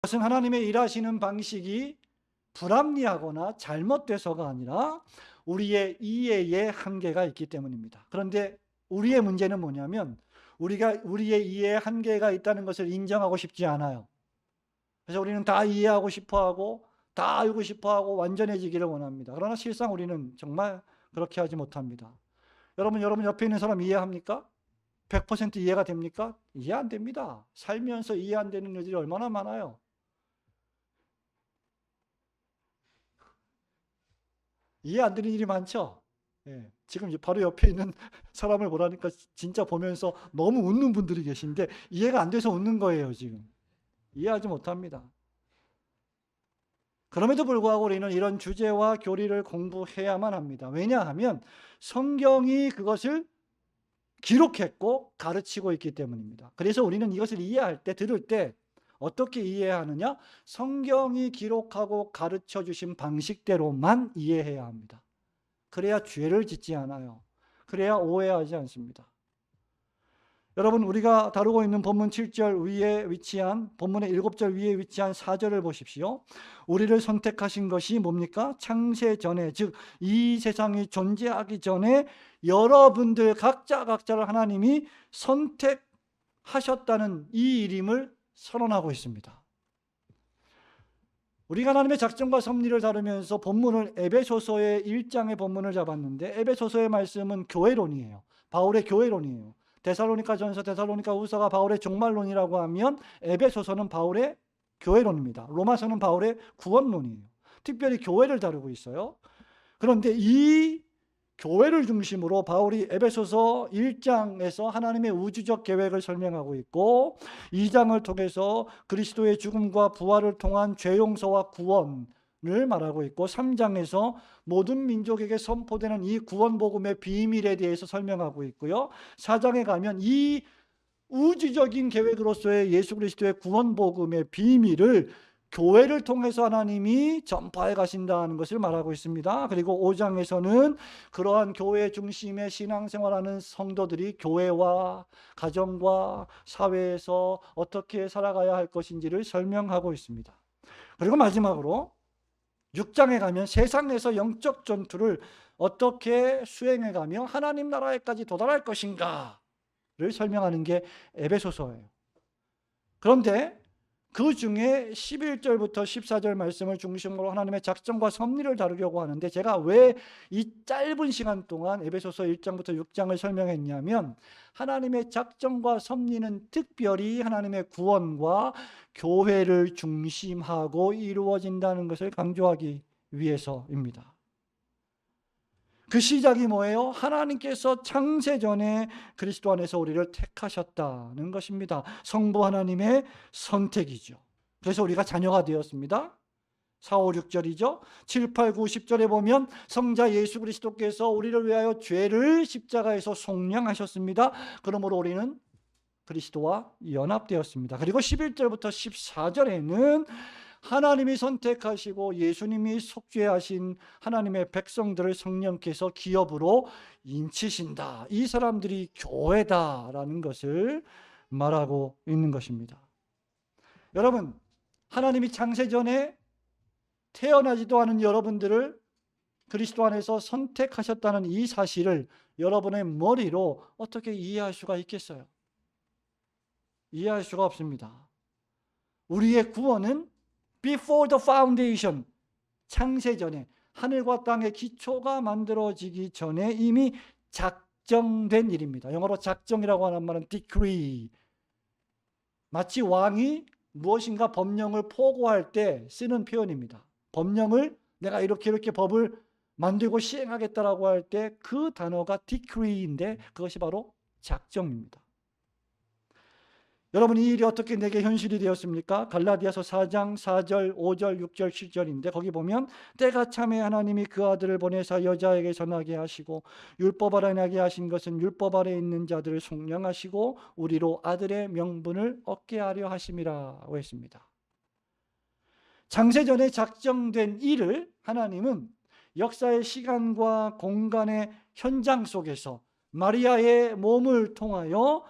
그것은 하나님의 일하시는 방식이 불합리하거나 잘못돼서가 아니라 우리의 이해에 한계가 있기 때문입니다. 그런데 우리의 문제는 뭐냐면 우리가 우리의 이해에 한계가 있다는 것을 인정하고 싶지 않아요. 그래서 우리는 다 이해하고 싶어하고 다 알고 싶어하고 완전해지기를 원합니다. 그러나 실상 우리는 정말 그렇게 하지 못합니다. 여러분 옆에 있는 사람 이해합니까? 100% 이해가 됩니까? 이해 안 됩니다. 살면서 이해 안 되는 일들이 얼마나 많아요. 이해 안 되는 일이 많죠? 예. 지금 바로 옆에 있는 사람을 보라니까 진짜 보면서 너무 웃는 분들이 계신데 이해가 안 돼서 웃는 거예요, 지금. 이해하지 못합니다. 그럼에도 불구하고 우리는 이런 주제와 교리를 공부해야만 합니다. 왜냐하면 성경이 그것을 기록했고 가르치고 있기 때문입니다. 그래서 우리는 이것을 이해할 때, 들을 때 어떻게 이해하느냐? 성경이 기록하고 가르쳐 주신 방식대로만 이해해야 합니다. 그래야 죄를 짓지 않아요. 그래야 오해하지 않습니다. 여러분, 우리가 다루고 있는 본문 7절 위에 위치한, 본문의 7절 위에 위치한 4절을 보십시오. 우리를 선택하신 것이 뭡니까? 창세 전에, 즉 이 세상이 존재하기 전에 여러분들 각자를 하나님이 선택하셨다는 이 일임을 선언하고 있습니다. 우리가 하나님의 작정과 섭리를 다루면서 본문을 에베소서의 1장의 본문을 잡았는데 에베소서의 말씀은 교회론이에요. 바울의 교회론이에요. 데살로니가전서, 데살로니가후서가 바울의 종말론이라고 하면 에베소서는 바울의 교회론입니다. 로마서는 바울의 구원론이에요. 특별히 교회를 다루고 있어요. 그런데 이 교회를 중심으로 바울이 에베소서 1장에서 하나님의 우주적 계획을 설명하고 있고 2장을 통해서 그리스도의 죽음과 부활을 통한 죄 용서와 구원을 말하고 있고 3장에서 모든 민족에게 선포되는 이 구원 복음의 비밀에 대해서 설명하고 있고요. 4장에 가면 이 우주적인 계획으로서의 예수 그리스도의 구원 복음의 비밀을 교회를 통해서 하나님이 전파해 가신다는 것을 말하고 있습니다. 그리고 5장에서는 그러한 교회 중심의 신앙생활하는 성도들이 교회와 가정과 사회에서 어떻게 살아가야 할 것인지를 설명하고 있습니다. 그리고 마지막으로 6장에 가면 세상에서 영적 전투를 어떻게 수행해가며 하나님 나라에까지 도달할 것인가를 설명하는 게 에베소서예요. 그런데 그 중에 11절부터 14절 말씀을 중심으로 하나님의 작정과 섭리를 다루려고 하는데 제가 왜 이 짧은 시간 동안 에베소서 1장부터 6장을 설명했냐면 하나님의 작정과 섭리는 특별히 하나님의 구원과 교회를 중심하고 이루어진다는 것을 강조하기 위해서입니다. 그 시작이 뭐예요? 하나님께서 창세전에 그리스도 안에서 우리를 택하셨다는 것입니다. 성부 하나님의 선택이죠. 그래서 우리가 자녀가 되었습니다. 4, 5, 6절이죠. 7, 8, 9, 10절에 보면 성자 예수 그리스도께서 우리를 위하여 죄를 십자가에서 속량하셨습니다. 그러므로 우리는 그리스도와 연합되었습니다. 그리고 11절부터 14절에는 하나님이 선택하시고 예수님이 속죄하신 하나님의 백성들을 성령께서 기업으로 인치신다. 이 사람들이 교회다라는 것을 말하고 있는 것입니다. 여러분, 하나님이 창세전에 태어나지도 않은 여러분들을 그리스도 안에서 선택하셨다는 이 사실을 여러분의 머리로 어떻게 이해할 수가 있겠어요? 이해할 수가 없습니다. 우리의 구원은 Before the foundation, 창세전에 하늘과 땅의 기초가 만들어지기 전에 이미 작정된 일입니다. 영어로 작정이라고 하는 말은 decree. 마치 왕이 무엇인가 법령을 포고할 때 쓰는 표현입니다. 법령을 내가 이렇게 법을 만들고 시행하겠다라고 할 때 그 단어가 decree인데 그것이 바로 작정입니다. 여러분, 이 일이 어떻게 내게 현실이 되었습니까? 갈라디아서 4장 4절, 5절, 6절, 7절인데 거기 보면 때가 참에 하나님이 그 아들을 보내사 여자에게 전하게 하시고 율법 아래 나게 하신 것은 율법 아래 있는 자들을 속량하시고 우리로 아들의 명분을 얻게 하려 하심이라고 했습니다. 창세전에 작정된 일을 하나님은 역사의 시간과 공간의 현장 속에서 마리아의 몸을 통하여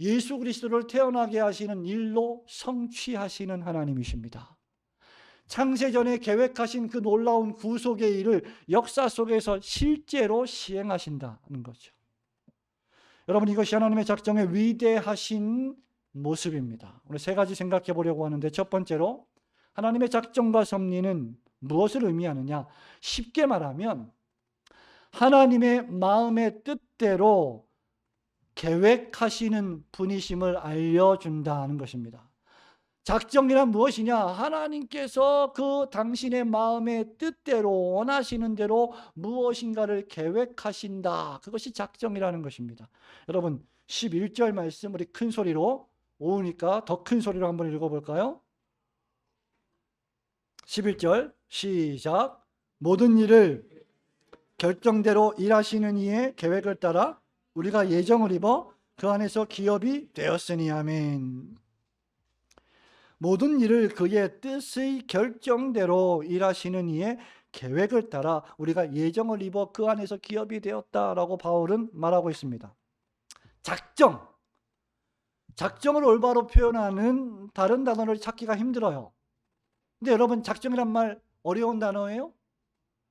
예수 그리스도를 태어나게 하시는 일로 성취하시는 하나님이십니다. 창세전에 계획하신 그 놀라운 구속의 일을 역사 속에서 실제로 시행하신다는 거죠. 여러분, 이것이 하나님의 작정의 위대하신 모습입니다. 오늘 세 가지 생각해 보려고 하는데, 첫 번째로 하나님의 작정과 섭리는 무엇을 의미하느냐? 쉽게 말하면 하나님의 마음의 뜻대로 계획하시는 분이심을 알려준다는 것입니다. 작정이란 무엇이냐? 하나님께서 그 당신의 마음의 뜻대로 원하시는 대로 무엇인가를 계획하신다. 그것이 작정이라는 것입니다. 여러분, 11절 말씀 우리 큰 소리로, 오우니까 더 큰 소리로 한번 읽어볼까요? 11절 시작. 모든 일을 결정대로 일하시는 이의 계획을 따라 우리가 예정을 입어 그 안에서 기업이 되었으니. 아멘. 모든 일을 그의 뜻의 결정대로 일하시는 이의 계획을 따라 우리가 예정을 입어 그 안에서 기업이 되었다라고 바울은 말하고 있습니다. 작정을 올바로 표현하는 다른 단어를 찾기가 힘들어요. 근데 여러분, 작정이란 말 어려운 단어예요?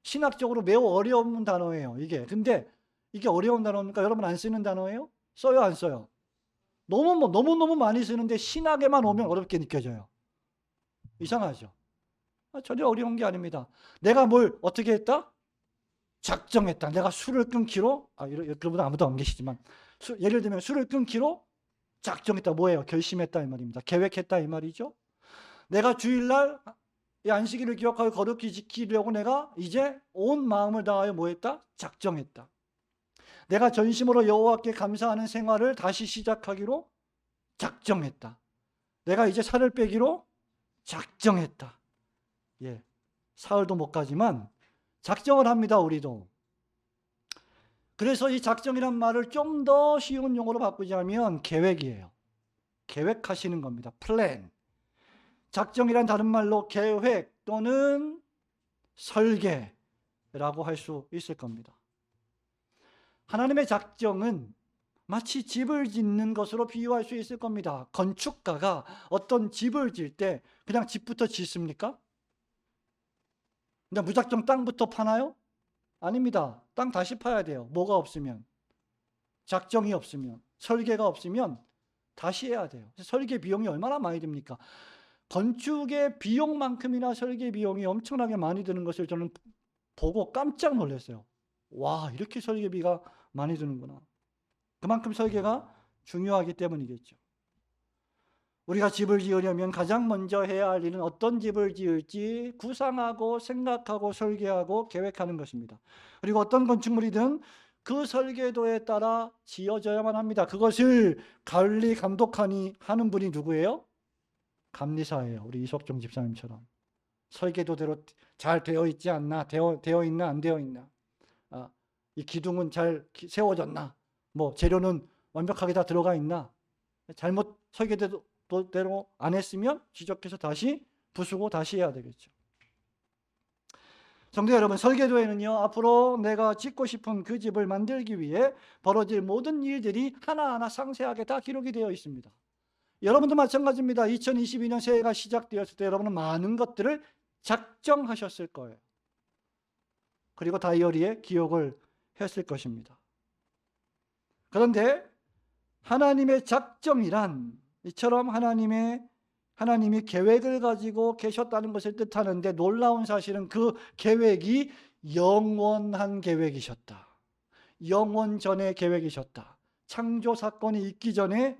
신학적으로 매우 어려운 단어예요, 이게. 근데 이게 어려운 단어니까 여러분 안 쓰는 단어예요? 써요, 안 써요? 너무너무 많이 쓰는데 신학에만 오면 어렵게 느껴져요. 이상하죠? 전혀 어려운 게 아닙니다. 내가 뭘 어떻게 했다? 작정했다. 내가 술을 끊기로, 그분은 아무도 안 계시지만, 예를 들면 술을 끊기로 작정했다. 뭐예요? 결심했다 이 말입니다. 계획했다 이 말이죠. 내가 주일날 이 안식일을 기억하고 거룩히 지키려고 내가 이제 온 마음을 다하여 뭐 했다? 작정했다. 내가 전심으로 여호와께 감사하는 생활을 다시 시작하기로 작정했다. 내가 이제 살을 빼기로 작정했다. 예, 사흘도 못 가지만 작정을 합니다, 우리도. 그래서 이 작정이란 말을 좀 더 쉬운 용어로 바꾸자면 계획이에요. 계획하시는 겁니다. 플랜. 작정이란 다른 말로 계획 또는 설계라고 할 수 있을 겁니다. 하나님의 작정은 마치 집을 짓는 것으로 비유할 수 있을 겁니다. 건축가가 어떤 집을 질 때 그냥 집부터 짓습니까? 그냥 무작정 땅부터 파나요? 아닙니다. 땅 다시 파야 돼요. 뭐가 없으면, 작정이 없으면, 설계가 없으면 다시 해야 돼요. 설계 비용이 얼마나 많이 듭니까? 건축의 비용만큼이나 설계 비용이 엄청나게 많이 드는 것을 저는 보고 깜짝 놀랐어요. 와, 이렇게 설계비가 많이 드는구나. 그만큼 설계가 중요하기 때문이겠죠. 우리가 집을 지으려면 가장 먼저 해야 할 일은 어떤 집을 지을지 구상하고 생각하고 설계하고 계획하는 것입니다. 그리고 어떤 건축물이든 그 설계도에 따라 지어져야만 합니다. 그것을 관리 감독하니 하는 분이 누구예요? 감리사예요. 우리 이석종 집사님처럼. 설계도대로 잘 되어 있지 않나, 되어 있나 안 되어 있나, 이 기둥은 잘 세워졌나, 뭐 재료는 완벽하게 다 들어가 있나, 잘못 설계대로 안 했으면 지적해서 다시 부수고 다시 해야 되겠죠. 성도 여러분, 설계도에는요, 앞으로 내가 짓고 싶은 그 집을 만들기 위해 벌어질 모든 일들이 하나하나 상세하게 다 기록이 되어 있습니다. 여러분도 마찬가지입니다. 2022년 새해가 시작되었을 때 여러분은 많은 것들을 작정하셨을 거예요. 그리고 다이어리에 기록을 했을 것입니다. 그런데 하나님의 작정이란 이처럼 하나님이 계획을 가지고 계셨다는 것을 뜻하는데, 놀라운 사실은 그 계획이 영원한 계획이셨다. 영원 전의 계획이셨다. 창조 사건이 있기 전에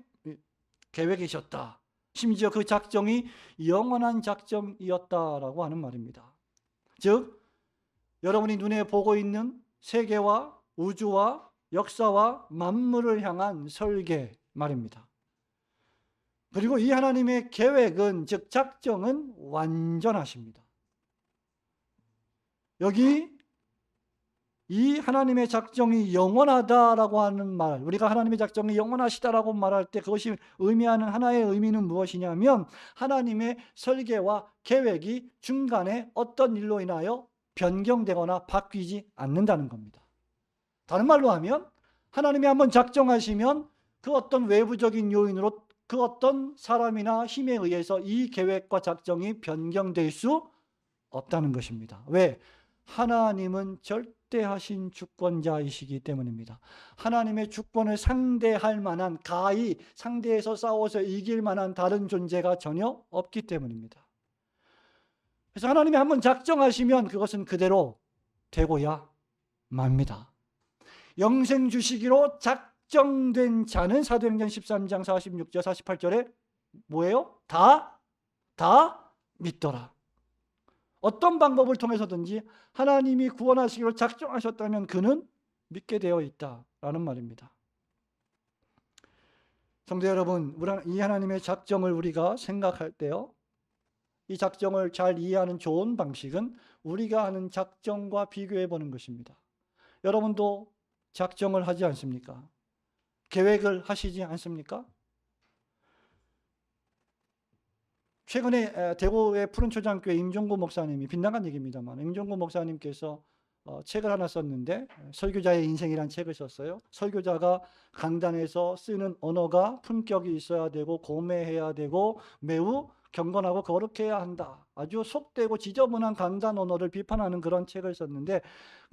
계획이셨다. 심지어 그 작정이 영원한 작정이었다라고 하는 말입니다. 즉, 여러분이 눈에 보고 있는 세계와 우주와 역사와 만물을 향한 설계 말입니다. 그리고 이 하나님의 계획은, 즉 작정은 완전하십니다. 여기 이 하나님의 작정이 영원하다라고 하는 말, 우리가 하나님의 작정이 영원하시다라고 말할 때 그것이 의미하는 하나의 의미는 무엇이냐면, 하나님의 설계와 계획이 중간에 어떤 일로 인하여 변경되거나 바뀌지 않는다는 겁니다. 다른 말로 하면, 하나님이 한번 작정하시면 그 어떤 외부적인 요인으로 그 어떤 사람이나 힘에 의해서 이 계획과 작정이 변경될 수 없다는 것입니다. 왜? 하나님은 절대하신 주권자이시기 때문입니다. 하나님의 주권을 상대할 만한, 가히 상대해서 싸워서 이길 만한 다른 존재가 전혀 없기 때문입니다. 그래서 하나님이 한번 작정하시면 그것은 그대로 되고야 맙니다. 영생 주시기로 작정된 자는 사도행전 13장 46절 48절에 뭐예요? 다 믿더라. 어떤 방법을 통해서든지 하나님이 구원하시기로 작정하셨다면 그는 믿게 되어 있다라는 말입니다. 성도 여러분, 이 하나님의 작정을 우리가 생각할 때요, 이 작정을 잘 이해하는 좋은 방식은 우리가 하는 작정과 비교해 보는 것입니다. 여러분도 작정을 하지 않습니까? 계획을 하시지 않습니까? 최근에 대구의 푸른초장교회 임종구 목사님이, 빗나간 얘기입니다만, 임종구 목사님께서 책을 하나 썼는데, 설교자의 인생이라는 책을 썼어요. 설교자가 강단에서 쓰는 언어가 품격이 있어야 되고 고매해야 되고 매우 경건하고 거룩해야 한다. 아주 속되고 지저분한 강단 언어를 비판하는 그런 책을 썼는데,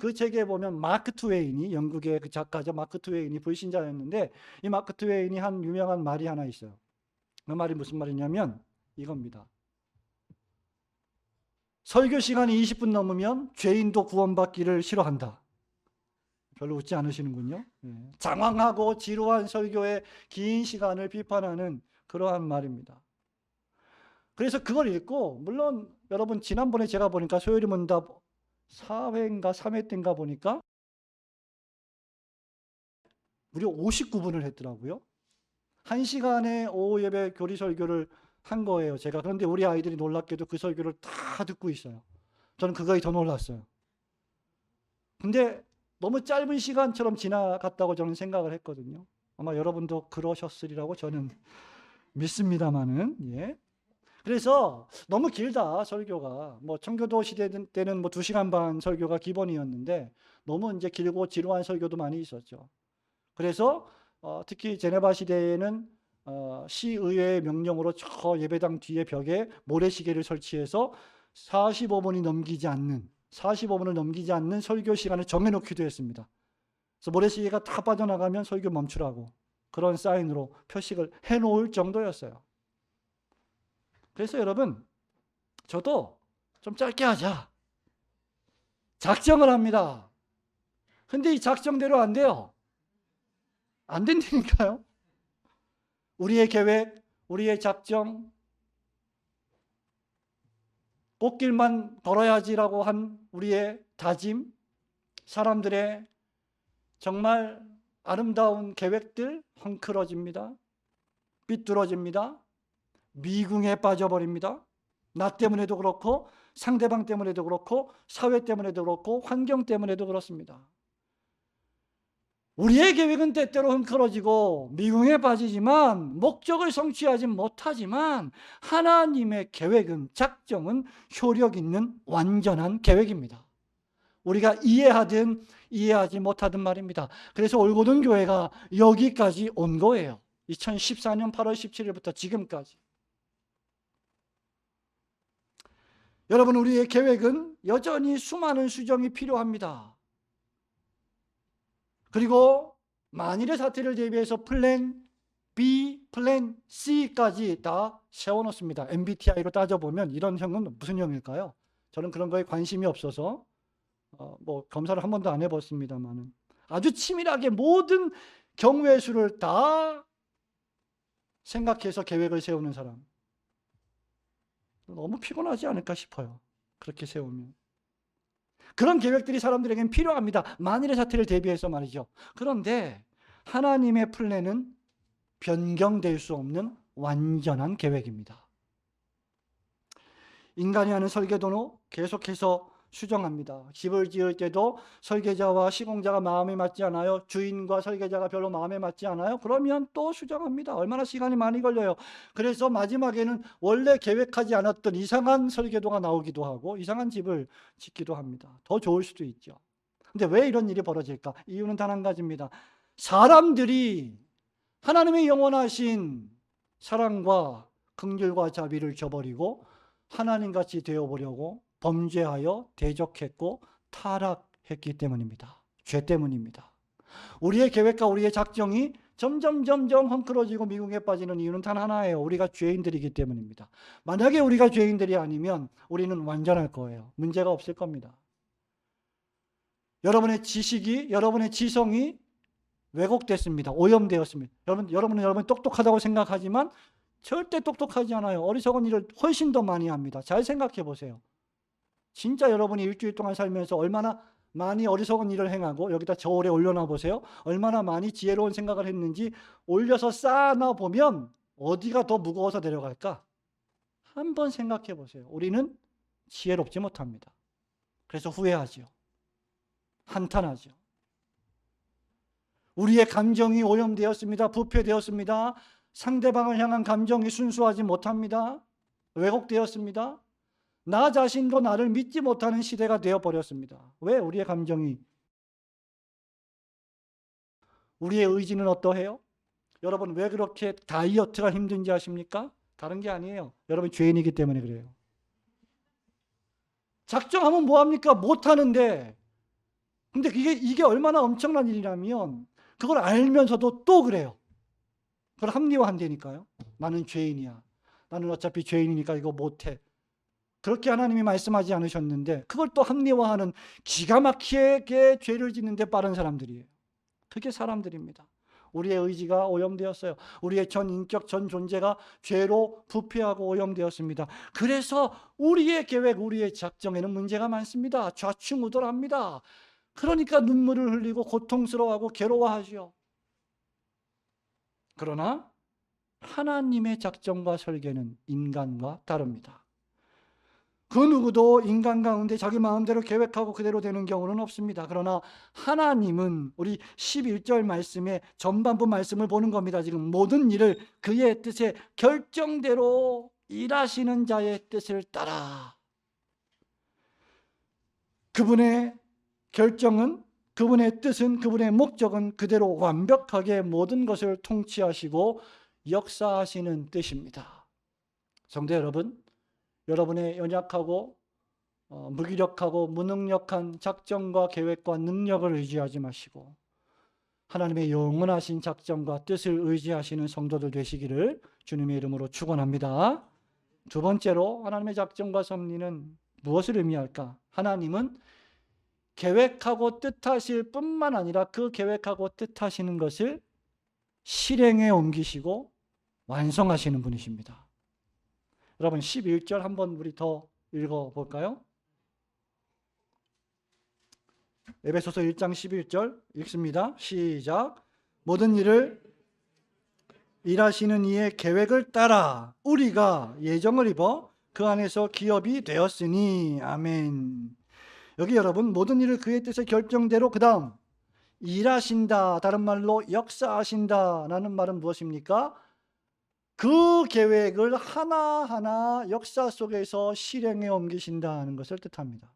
그 책에 보면 마크 트웨인이, 영국의 그 작가죠. 마크 트웨인이 불신자였는데, 이 마크 트웨인이 한 유명한 말이 하나 있어요. 그 말이 무슨 말이냐면 이겁니다. 설교 시간이 20분 넘으면 죄인도 구원받기를 싫어한다. 별로 웃지 않으시는군요. 장황하고 지루한 설교의 긴 시간을 비판하는 그러한 말입니다. 그래서 그걸 읽고, 물론 여러분 지난번에 제가 보니까 소요리 문답 4회인가 3회 때인가 보니까 무려 59분을 했더라고요. 1시간의 오후 예배 교리 설교를 한 거예요, 제가. 그런데 우리 아이들이 놀랍게도 그 설교를 다 듣고 있어요. 저는 그거에 더 놀랐어요. 근데 너무 짧은 시간처럼 지나갔다고 저는 생각을 했거든요. 아마 여러분도 그러셨으리라고 저는 믿습니다만은, 예. 그래서 너무 길다, 설교가. 뭐 청교도 시대 때는 뭐 2시간 반 설교가 기본이었는데 너무 이제 길고 지루한 설교도 많이 있었죠. 그래서 특히 제네바 시대에는 시의회의 명령으로 저 예배당 뒤에 벽에 모래시계를 설치해서 45분을 넘기지 않는 설교 시간을 정해놓기도 했습니다. 그래서 모래시계가 다 빠져나가면 설교 멈추라고 그런 사인으로 표식을 해놓을 정도였어요. 그래서 여러분, 저도 좀 짧게 하자, 작정을 합니다. 근데 이 작정대로 안 돼요. 안 된다니까요. 우리의 계획, 우리의 작정, 꽃길만 걸어야지라고 한 우리의 다짐, 사람들의 정말 아름다운 계획들 헝클어집니다. 삐뚤어집니다. 미궁에 빠져버립니다. 나 때문에도 그렇고 상대방 때문에도 그렇고 사회 때문에도 그렇고 환경 때문에도 그렇습니다. 우리의 계획은 때때로 헝클어지고 미궁에 빠지지만 목적을 성취하지 못하지만 하나님의 계획은, 작정은 효력 있는 완전한 계획입니다. 우리가 이해하든 이해하지 못하든 말입니다. 그래서 올고든 교회가 여기까지 온 거예요. 2014년 8월 17일부터 지금까지. 여러분, 우리의 계획은 여전히 수많은 수정이 필요합니다. 그리고 만일의 사태를 대비해서 플랜 B, 플랜 C까지 다 세워놓습니다. MBTI로 따져보면 이런 형은 무슨 형일까요? 저는 그런 거에 관심이 없어서 뭐 검사를 한 번도 안 해봤습니다만은 아주 치밀하게 모든 경우의 수를 다 생각해서 계획을 세우는 사람. 너무 피곤하지 않을까 싶어요. 그렇게 세우면. 그런 계획들이 사람들에게는 필요합니다. 만일의 사태를 대비해서 말이죠. 그런데 하나님의 플랜은 변경될 수 없는 완전한 계획입니다. 인간이 하는 설계도는 계속해서 수정합니다. 집을 지을 때도 설계자와 시공자가 마음에 맞지 않아요. 주인과 설계자가 별로 마음에 맞지 않아요. 그러면 또 수정합니다. 얼마나 시간이 많이 걸려요. 그래서 마지막에는 원래 계획하지 않았던 이상한 설계도가 나오기도 하고 이상한 집을 짓기도 합니다. 더 좋을 수도 있죠. 근데 왜 이런 일이 벌어질까? 이유는 단 한 가지입니다. 사람들이 하나님의 영원하신 사랑과 긍휼과 자비를 저버리고 하나님같이 되어보려고 범죄하여 대적했고 타락했기 때문입니다. 죄 때문입니다. 우리의 계획과 우리의 작정이 점점 헝클어지고 미궁에 빠지는 이유는 단 하나예요. 우리가 죄인들이기 때문입니다. 만약에 우리가 죄인들이 아니면 우리는 완전할 거예요. 문제가 없을 겁니다. 여러분의 지식이, 여러분의 지성이 왜곡됐습니다. 오염되었습니다. 여러분은 똑똑하다고 생각하지만 절대 똑똑하지 않아요. 어리석은 일을 훨씬 더 많이 합니다. 잘 생각해 보세요. 진짜 여러분이 일주일 동안 살면서 얼마나 많이 어리석은 일을 행하고, 여기다 저울에 올려놔 보세요. 얼마나 많이 지혜로운 생각을 했는지 올려서 쌓아놔 보면 어디가 더 무거워서 내려갈까? 한번 생각해 보세요. 우리는 지혜롭지 못합니다. 그래서 후회하죠. 한탄하죠. 우리의 감정이 오염되었습니다. 부패되었습니다. 상대방을 향한 감정이 순수하지 못합니다. 왜곡되었습니다. 나 자신도 나를 믿지 못하는 시대가 되어버렸습니다. 왜? 우리의 감정이. 우리의 의지는 어떠해요? 여러분 왜 그렇게 다이어트가 힘든지 아십니까? 다른 게 아니에요. 여러분 죄인이기 때문에 그래요. 작정하면 뭐합니까? 못하는데. 근데 이게 얼마나 엄청난 일이라면 그걸 알면서도 또 그래요. 그걸 합리화한다니까요. 나는 죄인이야. 나는 어차피 죄인이니까 이거 못해. 그렇게 하나님이 말씀하지 않으셨는데 그걸 또 합리화하는 기가 막히게 죄를 짓는데 빠른 사람들이에요. 그게 사람들입니다. 우리의 의지가 오염되었어요. 우리의 전 인격, 전 존재가 죄로 부패하고 오염되었습니다. 그래서 우리의 계획, 우리의 작정에는 문제가 많습니다. 좌충우돌합니다. 그러니까 눈물을 흘리고 고통스러워하고 괴로워하죠. 그러나 하나님의 작정과 설계는 인간과 다릅니다. 그 누구도 인간 가운데 자기 마음대로 계획하고 그대로 되는 경우는 없습니다. 그러나 하나님은 우리 11절 말씀의 전반부 말씀을 보는 겁니다. 지금 모든 일을 그의 뜻에 결정대로 일하시는 자의 뜻을 따라. 그분의 결정은, 그분의 뜻은, 그분의 목적은 그대로 완벽하게 모든 것을 통치하시고 역사하시는 뜻입니다. 성도 여러분, 여러분의 연약하고 무기력하고 무능력한 작정과 계획과 능력을 의지하지 마시고 하나님의 영원하신 작정과 뜻을 의지하시는 성도들 되시기를 주님의 이름으로 축원합니다. 두 번째로 하나님의 작정과 섭리는 무엇을 의미할까? 하나님은 계획하고 뜻하실 뿐만 아니라 그 계획하고 뜻하시는 것을 실행에 옮기시고 완성하시는 분이십니다. 여러분 11절 한번 우리 더 읽어볼까요? 에베소서 1장 11절 읽습니다. 시작. 모든 일을 일하시는 이의 계획을 따라 우리가 예정을 입어 그 안에서 기업이 되었으니. 아멘. 여기 여러분 모든 일을 그의 뜻의 결정대로 그 다음 일하신다, 다른 말로 역사하신다라는 말은 무엇입니까? 그 계획을 하나하나 역사 속에서 실행에 옮기신다는 것을 뜻합니다.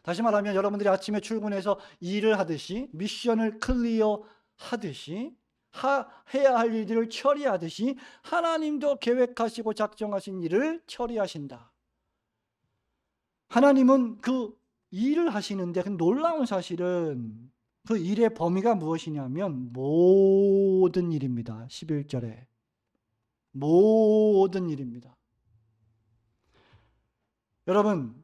다시 말하면 여러분들이 아침에 출근해서 일을 하듯이, 미션을 클리어 하듯이, 해야 할 일들을 처리하듯이 하나님도 계획하시고 작정하신 일을 처리하신다. 하나님은 그 일을 하시는데 그 놀라운 사실은 그 일의 범위가 무엇이냐면 모든 일입니다. 11절에 모든 일입니다. 여러분,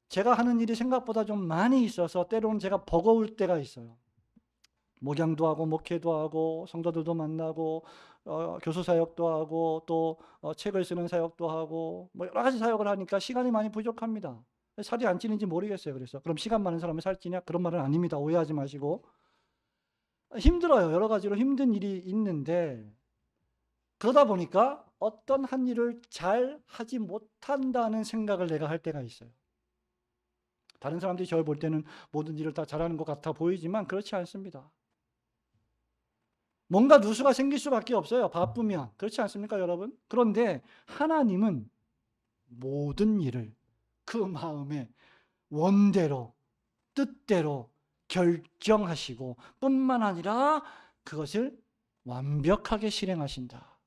제가 하는 일이 생각보다 좀 많이 있어서 때로는 제가 버거울 때가 있어요. 목양도 하고 목회도 하고 성도들도 만나고 교수 사역도 하고 또 책을 쓰는 사역도 하고 뭐 여러 가지 사역을 하니까 시간이 많이 부족합니다. 살이 안 찌는지 모르겠어요. 그래서 그럼 시간 많은 사람은 살찌냐? 그런 말은 아닙니다. 오해하지 마시고. 힘들어요. 여러 가지로 힘든 일이 있는데 그러다 보니까 어떤 한 일을 잘 하지 못한다는 생각을 내가 할 때가 있어요. 다른 사람들이 저를 볼 때는 모든 일을 다 잘하는 것 같아 보이지만 그렇지 않습니다. 뭔가 누수가 생길 수밖에 없어요. 바쁘면. 그렇지 않습니까, 여러분? 그런데 하나님은 모든 일을 그 마음의 원대로, 뜻대로 결정하시고 뿐만 아니라 그것을 완벽하게 실행하신다.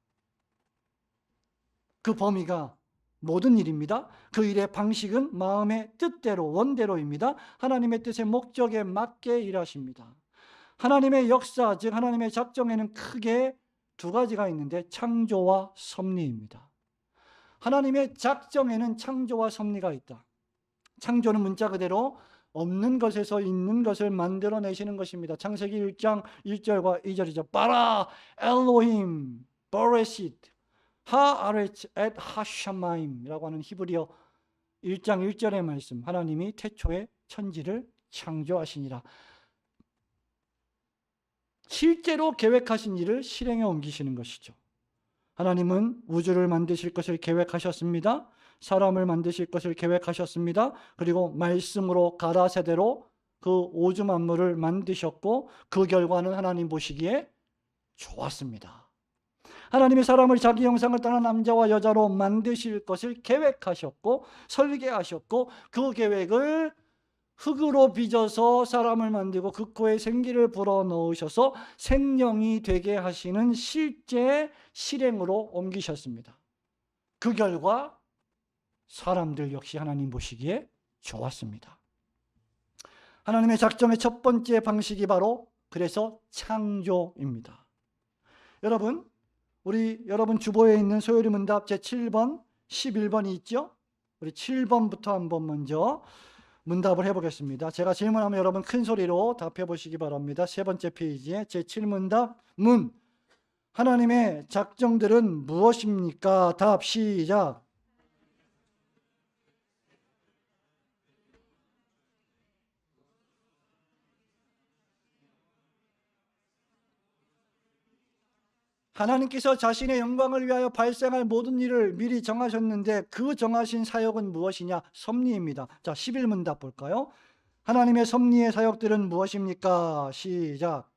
그 범위가 모든 일입니다. 그 일의 방식은 마음의 뜻대로, 원대로입니다. 하나님의 뜻의 목적에 맞게 일하십니다. 하나님의 역사, 즉 하나님의 작정에는 크게 두 가지가 있는데 창조와 섭리입니다. 하나님의 작정에는 창조와 섭리가 있다. 창조는 문자 그대로 없는 것에서 있는 것을 만들어내시는 것입니다. 창세기 1장 1절과 2절이죠. 바라 엘로힘 버레싯 하아레츠 엣 하샤마임이라고 하는 히브리어 1장 1절의 말씀. 하나님이 태초에 천지를 창조하시니라. 실제로 계획하신 일을 실행에 옮기시는 것이죠. 하나님은 우주를 만드실 것을 계획하셨습니다. 사람을 만드실 것을 계획하셨습니다. 그리고 말씀으로 가라세대로 그 오주 만물을 만드셨고 그 결과는 하나님 보시기에 좋았습니다. 하나님이 사람을 자기 형상을 따라 남자와 여자로 만드실 것을 계획하셨고 설계하셨고 그 계획을 흙으로 빚어서 사람을 만들고 그 코에 생기를 불어넣으셔서 생명이 되게 하시는 실제 실행으로 옮기셨습니다. 그 결과 사람들 역시 하나님 보시기에 좋았습니다. 하나님의 작정의 첫 번째 방식이 바로 그래서 창조입니다. 여러분 주보에 있는 소요리 문답 제7번, 11번이 있죠? 우리 7번부터 한번 먼저 문답을 해보겠습니다. 제가 질문하면 여러분 큰 소리로 답해 보시기 바랍니다. 세 번째 페이지에 제7문답 문. 하나님의 작정들은 무엇입니까? 답 시작. 하나님께서 자신의 영광을 위하여 발생할 모든 일을 미리 정하셨는데 그 정하신 사역은 무엇이냐? 섭리입니다. 자, 11문답 볼까요? 하나님의 섭리의 사역들은 무엇입니까? 시작.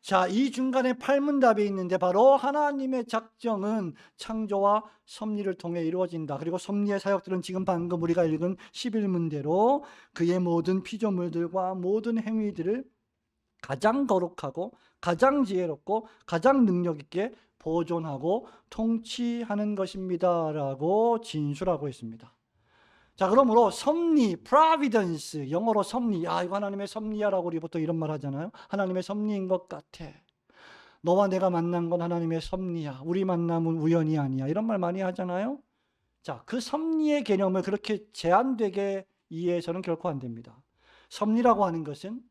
자, 이 중간에 8문답이 있는데 바로 하나님의 작정은 창조와 섭리를 통해 이루어진다. 그리고 섭리의 사역들은 지금 방금 우리가 읽은 11문대로 그의 모든 피조물들과 모든 행위들을 가장 거룩하고 가장 지혜롭고 가장 능력 있게 보존하고 통치하는 것입니다 라고 진술하고 있습니다. 자, 그러므로 섭리, providence, 영어로 섭리. 이거 하나님의 섭리야라고 우리 보통 이런 말 하잖아요. 하나님의 섭리인 것 같아. 너와 내가 만난 건 하나님의 섭리야. 우리 만남은 우연이 아니야. 이런 말 많이 하잖아요. 자, 그 섭리의 개념을 그렇게 제한되게 이해해서는 결코 안 됩니다. 섭리라고 하는 것은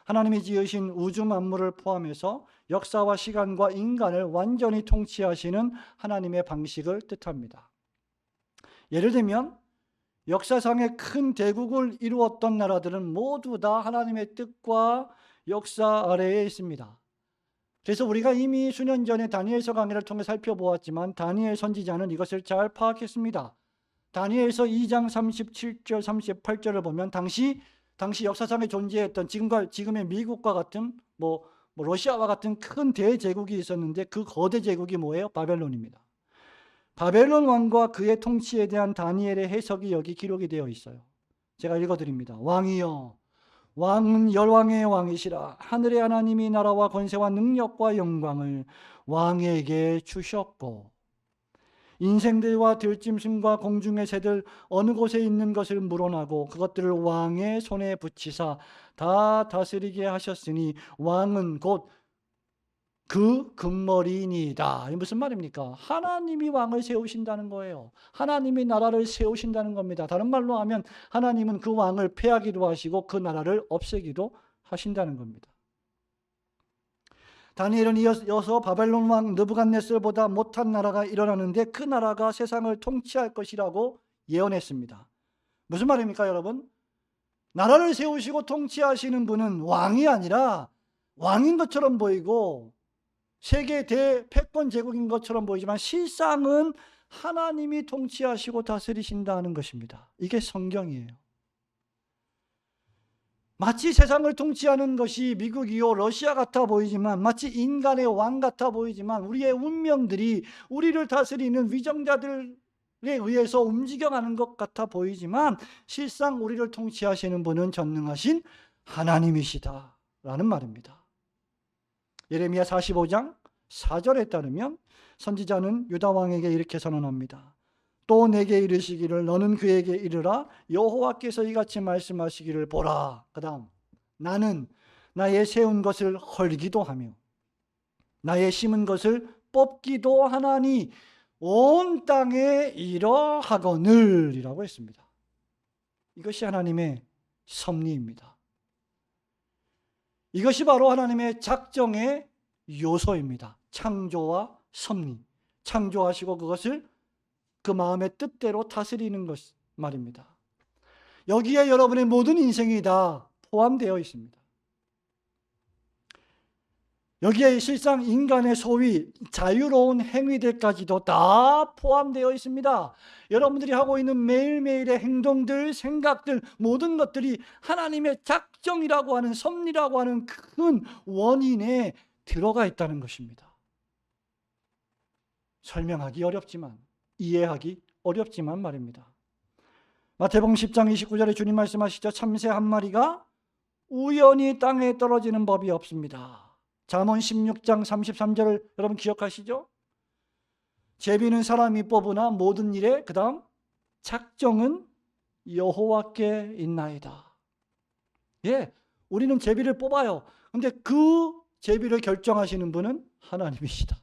하나님이 지으신 우주 만물을 포함해서 역사와 시간과 인간을 완전히 통치하시는 하나님의 방식을 뜻합니다. 예를 들면 역사상의 큰 대국을 이루었던 나라들은 모두 다 하나님의 뜻과 역사 아래에 있습니다. 그래서 우리가 이미 수년 전에 다니엘서 강의를 통해 살펴보았지만 다니엘 선지자는 이것을 잘 파악했습니다. 다니엘서 2장 37절 38절을 보면 당시 역사상에 존재했던 지금의 미국과 같은 러시아와 같은 큰 대제국이 있었는데 그 거대 제국이 뭐예요? 바벨론입니다. 바벨론 왕과 그의 통치에 대한 다니엘의 해석이 여기 기록이 되어 있어요. 제가 읽어드립니다. 왕이여, 왕은 열왕의 왕이시라. 하늘의 하나님이 나라와 권세와 능력과 영광을 왕에게 주셨고 인생들과 들짐승과 공중의 새들 어느 곳에 있는 것을 물어나고 그것들을 왕의 손에 붙이사 다 다스리게 하셨으니 왕은 곧 그 금머리이니이다. 이게 무슨 말입니까? 하나님이 왕을 세우신다는 거예요. 하나님이 나라를 세우신다는 겁니다. 다른 말로 하면 하나님은 그 왕을 폐하기도 하시고 그 나라를 없애기도 하신다는 겁니다. 다니엘은 이어서 바벨론 왕 느부갓네살보다 못한 나라가 일어나는데 그 나라가 세상을 통치할 것이라고 예언했습니다. 무슨 말입니까, 여러분? 나라를 세우시고 통치하시는 분은 왕이 아니라 왕인 것처럼 보이고 세계 대패권 제국인 것처럼 보이지만 실상은 하나님이 통치하시고 다스리신다는 것입니다. 이게 성경이에요. 마치 세상을 통치하는 것이 미국이요 러시아 같아 보이지만 마치 인간의 왕 같아 보이지만 우리의 운명들이 우리를 다스리는 위정자들의 의해서 움직여가는 것 같아 보이지만 실상 우리를 통치하시는 분은 전능하신 하나님이시다라는 말입니다. 예레미야 45장 4절에 따르면 선지자는 유다 왕에게 이렇게 선언합니다. 또 내게 이르시기를 너는 그에게 이르라 여호와께서 이같이 말씀하시기를 보라. 그 다음 나는 나의 세운 것을 헐기도 하며 나의 심은 것을 뽑기도 하나니 온 땅에 이러하거늘 이라고 했습니다. 이것이 하나님의 섭리입니다. 이것이 바로 하나님의 작정의 요소입니다. 창조와 섭리. 창조하시고 그것을 그 마음의 뜻대로 다스리는 것 말입니다. 여기에 여러분의 모든 인생이 다 포함되어 있습니다. 여기에 실상 인간의 소위 자유로운 행위들까지도 다 포함되어 있습니다. 여러분들이 하고 있는 매일매일의 행동들, 생각들, 모든 것들이 하나님의 작정이라고 하는 섭리라고 하는 큰 원인에 들어가 있다는 것입니다. 설명하기 어렵지만, 이해하기 어렵지만 말입니다. 마태복음 10장 29절에 주님 말씀하시죠. 참새 한 마리가 우연히 땅에 떨어지는 법이 없습니다. 잠언 16장 33절을 여러분 기억하시죠? 제비는 사람이 뽑으나 모든 일에 그 다음 작정은 여호와께 있나이다. 예, 우리는 제비를 뽑아요. 근데 그 제비를 결정하시는 분은 하나님이시다.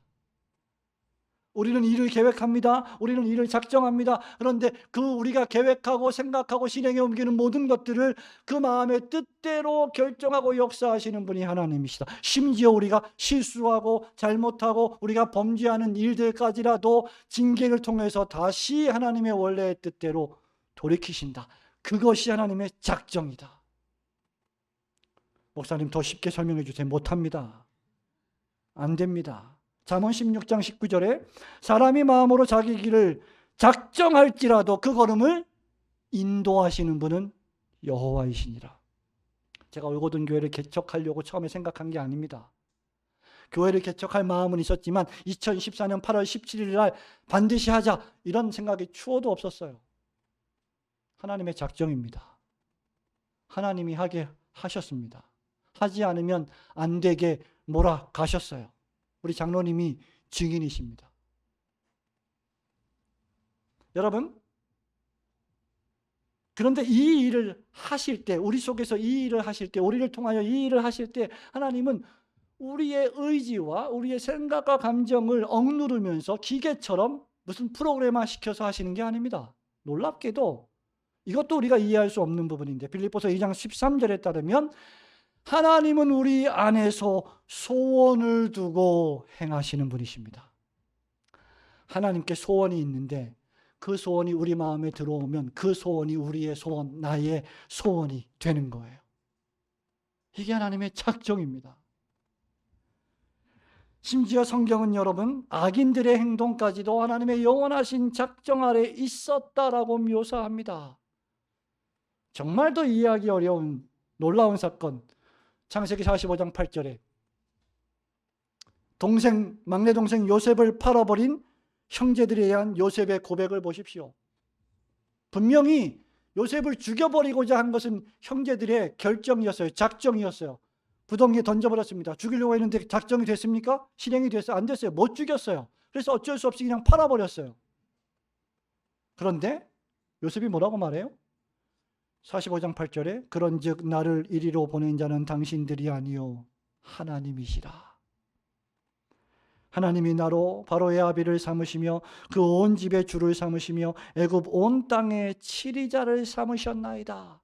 우리는 일을 계획합니다. 우리는 일을 작정합니다. 그런데 그 우리가 계획하고 생각하고 실행에 옮기는 모든 것들을 그 마음의 뜻대로 결정하고 역사하시는 분이 하나님이시다. 심지어 우리가 실수하고 잘못하고 우리가 범죄하는 일들까지라도 징계를 통해서 다시 하나님의 원래의 뜻대로 돌이키신다. 그것이 하나님의 작정이다. 목사님 더 쉽게 설명해 주세요. 못합니다. 안 됩니다. 잠언 16장 19절에 사람이 마음으로 자기 길을 작정할지라도 그 걸음을 인도하시는 분은 여호와이시니라. 제가 올고든 교회를 개척하려고 처음에 생각한 게 아닙니다. 교회를 개척할 마음은 있었지만 2014년 8월 17일 날 반드시 하자 이런 생각이 추호도 없었어요. 하나님의 작정입니다. 하나님이 하게 하셨습니다. 하지 않으면 안 되게 몰아가셨어요. 우리 장로님이 증인이십니다. 여러분, 그런데 이 일을 하실 때, 우리 속에서 이 일을 하실 때, 우리를 통하여 이 일을 하실 때 하나님은 우리의 의지와 우리의 생각과 감정을 억누르면서 기계처럼 무슨 프로그램화 시켜서 하시는 게 아닙니다. 놀랍게도 이것도 우리가 이해할 수 없는 부분인데 빌립보서 2장 13절에 따르면 하나님은 우리 안에서 소원을 두고 행하시는 분이십니다. 하나님께 소원이 있는데 그 소원이 우리 마음에 들어오면 그 소원이 우리의 소원, 나의 소원이 되는 거예요. 이게 하나님의 작정입니다. 심지어 성경은 여러분 악인들의 행동까지도 하나님의 영원하신 작정 아래 있었다라고 묘사합니다. 정말 더 이해하기 어려운 놀라운 사건, 창세기 45장 8절에 막내 동생 요셉을 팔아버린 형제들에 의한 요셉의 고백을 보십시오. 분명히 요셉을 죽여버리고자 한 것은 형제들의 결정이었어요. 작정이었어요. 부동기에 던져버렸습니다. 죽이려고 했는데 작정이 됐습니까? 실행이 됐어요? 안 됐어요. 못 죽였어요. 그래서 어쩔 수 없이 그냥 팔아버렸어요. 그런데 요셉이 뭐라고 말해요? 45장 8절에 그런즉 나를 이리로 보낸 자는 당신들이 아니요 하나님이시라. 하나님이 나로 바로의 아비를 삼으시며 그 온 집의 주를 삼으시며 애굽 온 땅의 치리자를 삼으셨나이다.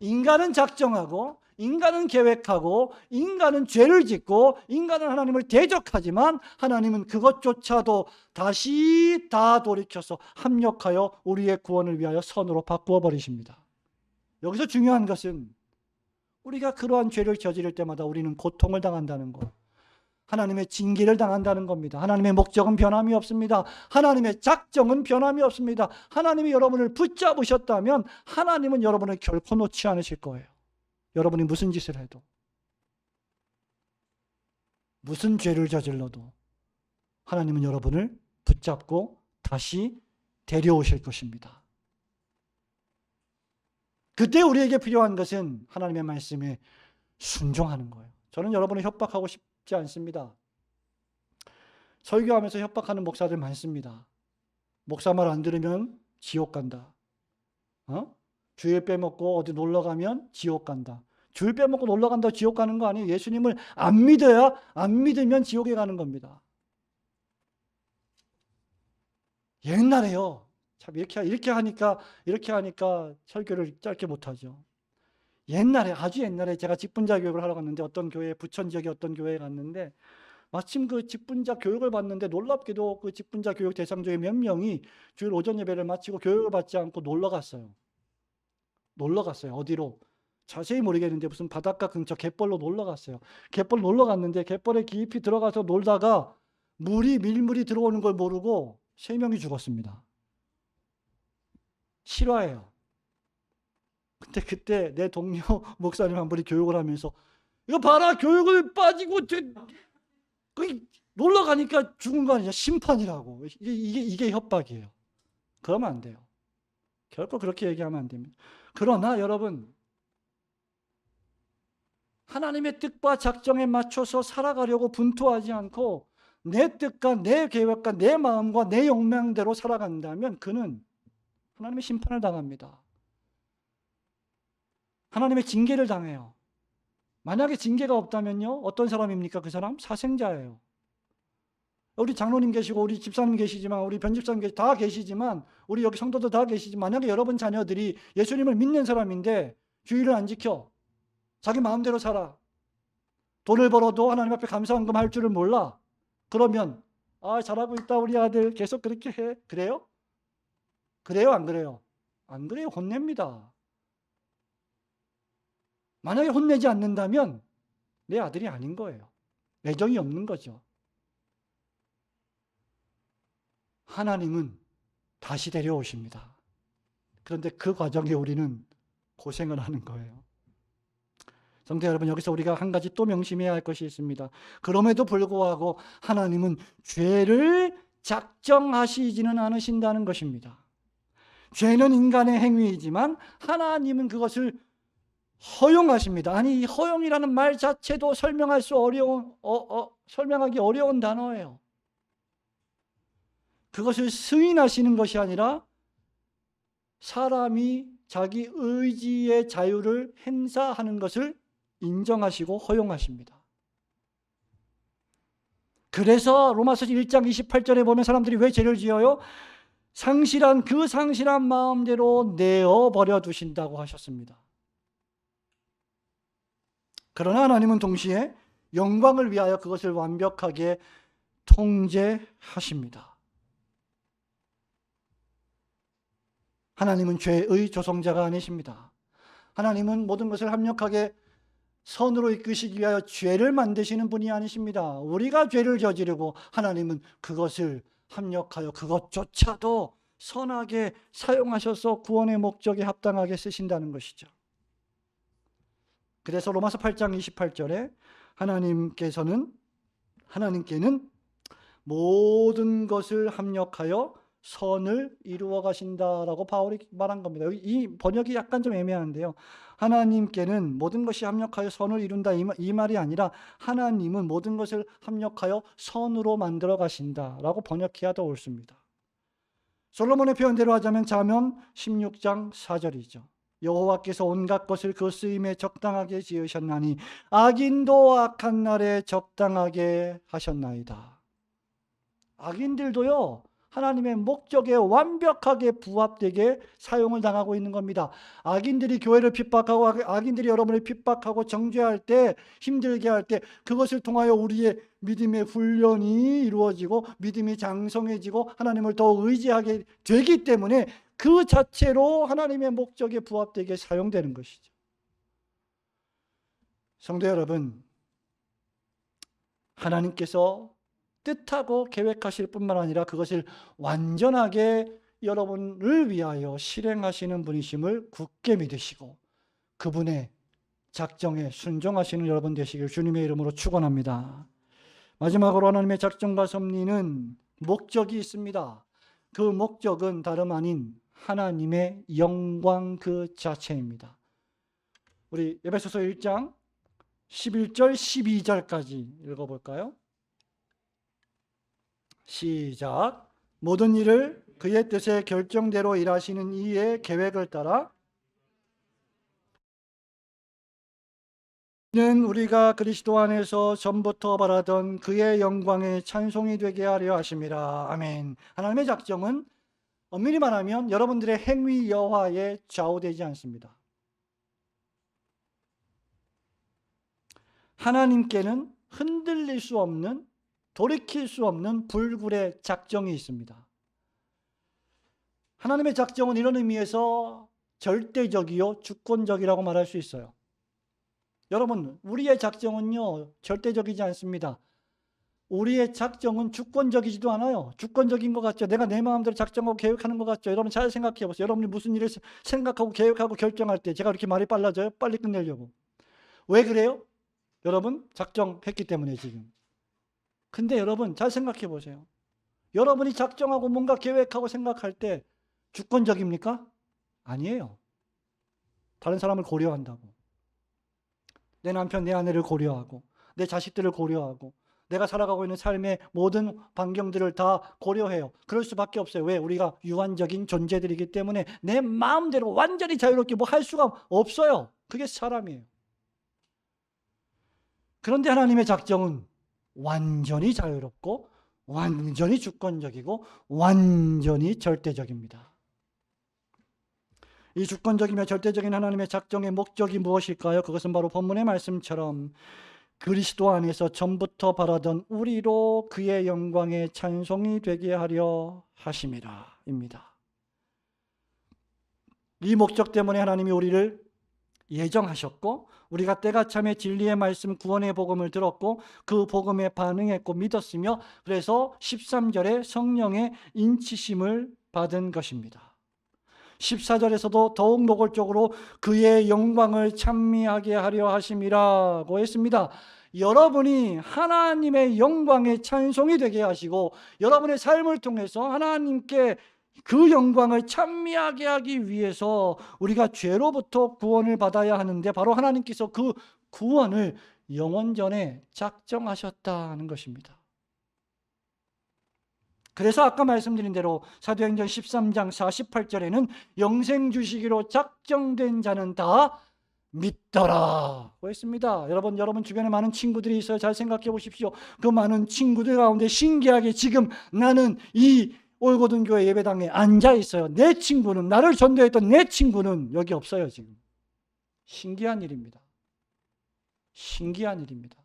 인간은 작정하고 인간은 계획하고 인간은 죄를 짓고 인간은 하나님을 대적하지만 하나님은 그것조차도 다시 다 돌이켜서 합력하여 우리의 구원을 위하여 선으로 바꾸어 버리십니다. 여기서 중요한 것은 우리가 그러한 죄를 저지를 때마다 우리는 고통을 당한다는 것, 하나님의 징계를 당한다는 겁니다. 하나님의 목적은 변함이 없습니다. 하나님의 작정은 변함이 없습니다. 하나님이 여러분을 붙잡으셨다면 하나님은 여러분을 결코 놓지 않으실 거예요. 여러분이 무슨 짓을 해도, 무슨 죄를 저질러도 하나님은 여러분을 붙잡고 다시 데려오실 것입니다. 그때 우리에게 필요한 것은 하나님의 말씀에 순종하는 거예요. 저는 여러분을 협박하고 싶지 않습니다. 설교하면서 협박하는 목사들 많습니다. 목사 말 안 들으면 지옥 간다. 주일 빼먹고 어디 놀러 가면 지옥 간다. 주일 빼먹고 놀러 간다고 지옥 가는 거 아니에요. 예수님을 안 믿으면 지옥에 가는 겁니다. 옛날에요. 참 이렇게 하니까 설교를 짧게 못하죠. 아주 옛날에 제가 직분자 교육을 하러 갔는데 어떤 교회, 부천 지역의 어떤 교회에 갔는데 마침 그 직분자 교육을 받는데 놀랍게도 그 직분자 교육 대상 중에 몇 명이 주일 오전 예배를 마치고 교육을 받지 않고 놀러 갔어요. 어디로? 자세히 모르겠는데 무슨 바닷가 근처 갯벌로 놀러 갔어요. 갯벌 놀러 갔는데 갯벌에 깊이 들어가서 놀다가 밀물이 들어오는 걸 모르고 3명이 죽었습니다. 실화예요. 근데 그때 내 동료 목사님 한 분이 교육을 하면서 이거 봐라, 교육을 빠지고 놀러 가니까 죽은 거 아니냐, 심판이라고. 이게 협박이에요. 그러면 안 돼요. 결코 그렇게 얘기하면 안 됩니다. 그러나 여러분, 하나님의 뜻과 작정에 맞춰서 살아가려고 분투하지 않고 내 뜻과 내 계획과 내 마음과 내 욕망대로 살아간다면 그는 하나님의 심판을 당합니다. 하나님의 징계를 당해요. 만약에 징계가 없다면요, 어떤 사람입니까? 그 사람 사생자예요. 우리 장로님 계시고 우리 집사님 계시지만 우리 변집사님 다 계시지만 우리 여기 성도들 다 계시지만 만약에 여러분 자녀들이 예수님을 믿는 사람인데 주의를 안 지켜, 자기 마음대로 살아, 돈을 벌어도 하나님 앞에 감사헌금 할 줄을 몰라, 그러면 잘하고 있다 우리 아들, 계속 그렇게 해. 그래요? 안 그래요? 안 그래요. 혼냅니다. 만약에 혼내지 않는다면 내 아들이 아닌 거예요. 애정이 없는 거죠. 하나님은 다시 데려오십니다. 그런데 그 과정에 우리는 고생을 하는 거예요. 성도 여러분, 여기서 우리가 한 가지 또 명심해야 할 것이 있습니다. 그럼에도 불구하고 하나님은 죄를 작정하시지는 않으신다는 것입니다. 죄는 인간의 행위이지만 하나님은 그것을 허용하십니다. 아니, 이 허용이라는 말 자체도 설명하기 어려운 단어예요. 그것을 승인하시는 것이 아니라 사람이 자기 의지의 자유를 행사하는 것을 인정하시고 허용하십니다. 그래서 로마서 1장 28절에 보면 사람들이 왜 죄를 지어요? 상실한 마음대로 내어버려 두신다고 하셨습니다. 그러나 하나님은 동시에 영광을 위하여 그것을 완벽하게 통제하십니다. 하나님은 죄의 조성자가 아니십니다. 하나님은 모든 것을 합력하게 선으로 이끄시기 위하여 죄를 만드시는 분이 아니십니다. 우리가 죄를 저지르고 하나님은 그것을 합력하여 그것조차도 선하게 사용하셔서 구원의 목적에 합당하게 쓰신다는 것이죠. 그래서 로마서 8장 28절에 하나님께는 모든 것을 합력하여 선을 이루어 가신다라고 바울이 말한 겁니다. 이 번역이 약간 좀 애매한데요. 하나님께는 모든 것이 합력하여 선을 이룬다 이 말이 아니라 하나님은 모든 것을 합력하여 선으로 만들어 가신다라고 번역해야 더 옳습니다. 솔로몬의 표현대로 하자면 잠언 16장 4절이죠. 여호와께서 온갖 것을 그 쓰임에 적당하게 지으셨나니 악인도 악한 날에 적당하게 하셨나이다. 악인들도요, 하나님의 목적에 완벽하게 부합되게 사용을 당하고 있는 겁니다. 악인들이 교회를 핍박하고 악인들이 여러분을 핍박하고 정죄할 때, 힘들게 할 때 그것을 통하여 우리의 믿음의 훈련이 이루어지고 믿음이 장성해지고 하나님을 더 의지하게 되기 때문에 그 자체로 하나님의 목적에 부합되게 사용되는 것이죠. 성도 여러분, 하나님께서 뜻하고 계획하실 뿐만 아니라 그것을 완전하게 여러분을 위하여 실행하시는 분이심을 굳게 믿으시고 그분의 작정에 순종하시는 여러분 되시길 주님의 이름으로 축원합니다. 마지막으로 하나님의 작정과 섭리는 목적이 있습니다. 그 목적은 다름 아닌 하나님의 영광 그 자체입니다. 우리 에베소서 1장 11절 12절까지 읽어볼까요? 시작. 모든 일을 그의 뜻의 결정대로 일하시는 이의 계획을 따라 는 우리가 그리스도 안에서 전부터 바라던 그의 영광의 찬송이 되게 하려 하심이라. 아멘. 하나님의 작정은 엄밀히 말하면 여러분들의 행위 여하에 좌우되지 않습니다. 하나님께는 흔들릴 수 없는, 돌이킬 수 없는 불굴의 작정이 있습니다. 하나님의 작정은 이런 의미에서 절대적이요 주권적이라고 말할 수 있어요. 여러분, 우리의 작정은요 절대적이지 않습니다. 우리의 작정은 주권적이지도 않아요. 주권적인 것 같죠? 내가 내 마음대로 작정하고 계획하는 것 같죠? 여러분 잘 생각해 보세요. 여러분이 무슨 일을 생각하고 계획하고 결정할 때 제가 이렇게 말이 빨라져요? 빨리 끝내려고. 왜 그래요? 여러분 작정했기 때문에 지금. 근데 여러분 잘 생각해 보세요. 여러분이 작정하고 뭔가 계획하고 생각할 때 주권적입니까? 아니에요. 다른 사람을 고려한다고. 내 남편, 내 아내를 고려하고 내 자식들을 고려하고 내가 살아가고 있는 삶의 모든 반경들을 다 고려해요. 그럴 수밖에 없어요. 왜? 우리가 유한적인 존재들이기 때문에 내 마음대로 완전히 자유롭게 뭐 할 수가 없어요. 그게 사람이에요. 그런데 하나님의 작정은 완전히 자유롭고 완전히 주권적이고 완전히 절대적입니다. 이 주권적이며 절대적인 하나님의 작정의 목적이 무엇일까요? 그것은 바로 본문의 말씀처럼 그리스도 안에서 전부터 바라던 우리로 그의 영광의 찬송이 되게 하려 하심이라 입니다. 이 목적 때문에 하나님이 우리를 예정하셨고 우리가 때가 참에 진리의 말씀 구원의 복음을 들었고 그 복음에 반응했고 믿었으며 그래서 13절에 성령의 인치심을 받은 것입니다. 14절에서도 더욱 노골적으로 그의 영광을 찬미하게 하려 하심이라고 했습니다. 여러분이 하나님의 영광의 찬송이 되게 하시고 여러분의 삶을 통해서 하나님께 그 영광을 찬미하게 하기 위해서 우리가 죄로부터 구원을 받아야 하는데 바로 하나님께서 그 구원을 영원전에 작정하셨다는 것입니다. 그래서 아까 말씀드린 대로 사도행전 13장 48절에는 영생 주시기로 작정된 자는 다 믿더라고 했습니다. 여러분 주변에 많은 친구들이 있어요. 잘 생각해 보십시오. 그 많은 친구들 가운데 신기하게 지금 나는 이 올고든 교회 예배당에 앉아 있어요. 내 친구는, 나를 전도했던 내 친구는 여기 없어요 지금. 신기한 일입니다. 신기한 일입니다.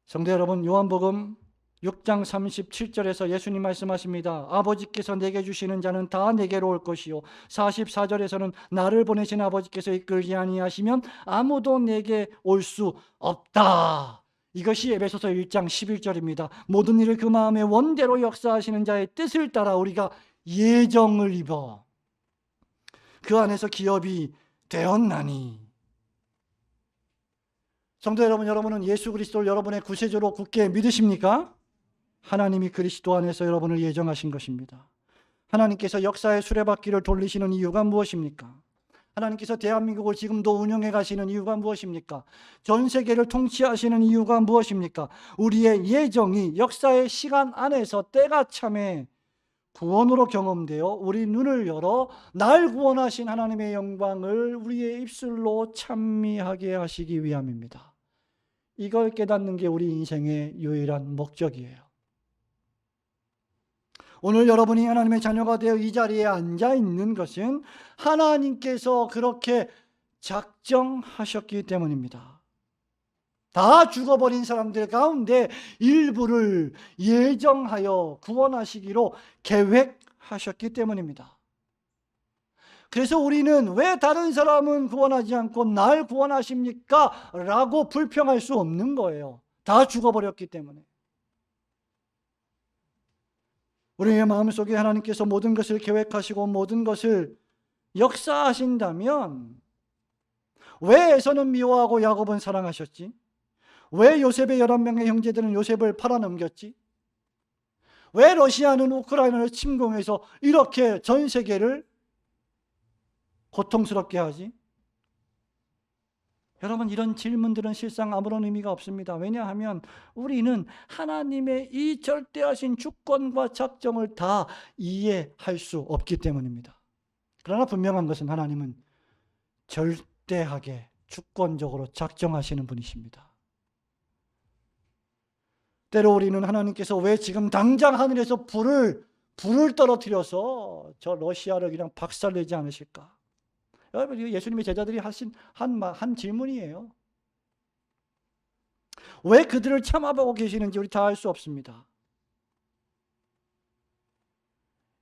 성도 여러분, 요한복음 6장 37절에서 예수님 말씀하십니다. 아버지께서 내게 주시는 자는 다 내게로 올 것이요 44절에서는 나를 보내신 아버지께서 이끌지 아니하시면 아무도 내게 올 수 없다. 이것이 에베소서 1장 11절입니다. 모든 일을 그 마음의 원대로 역사하시는 자의 뜻을 따라 우리가 예정을 입어 그 안에서 기업이 되었나니. 성도 여러분, 여러분은 예수 그리스도를 여러분의 구세주로 굳게 믿으십니까? 하나님이 그리스도 안에서 여러분을 예정하신 것입니다. 하나님께서 역사의 수레바퀴를 돌리시는 이유가 무엇입니까? 하나님께서 대한민국을 지금도 운영해 가시는 이유가 무엇입니까? 전 세계를 통치하시는 이유가 무엇입니까? 우리의 예정이 역사의 시간 안에서 때가 참에 구원으로 경험되어 우리 눈을 열어 날 구원하신 하나님의 영광을 우리의 입술로 찬미하게 하시기 위함입니다. 이걸 깨닫는 게 우리 인생의 유일한 목적이에요. 오늘 여러분이 하나님의 자녀가 되어 이 자리에 앉아 있는 것은 하나님께서 그렇게 작정하셨기 때문입니다. 다 죽어버린 사람들 가운데 일부를 예정하여 구원하시기로 계획하셨기 때문입니다. 그래서 우리는 왜 다른 사람은 구원하지 않고 날 구원하십니까? 라고 불평할 수 없는 거예요. 다 죽어버렸기 때문에. 우리의 마음속에 하나님께서 모든 것을 계획하시고 모든 것을 역사하신다면 왜 에서는 미워하고 야곱은 사랑하셨지? 왜 요셉의 11명의 형제들은 요셉을 팔아넘겼지? 왜 러시아는 우크라이나를 침공해서 이렇게 전 세계를 고통스럽게 하지? 여러분, 이런 질문들은 실상 아무런 의미가 없습니다. 왜냐하면 우리는 하나님의 이 절대하신 주권과 작정을 다 이해할 수 없기 때문입니다. 그러나 분명한 것은 하나님은 절대하게 주권적으로 작정하시는 분이십니다. 때로 우리는 하나님께서 왜 지금 당장 하늘에서 불을 떨어뜨려서 저 러시아를 그냥 박살내지 않으실까? 여러분, 예수님의 제자들이 하신 한 질문이에요. 왜 그들을 참아보고 계시는지 우리 다 알 수 없습니다.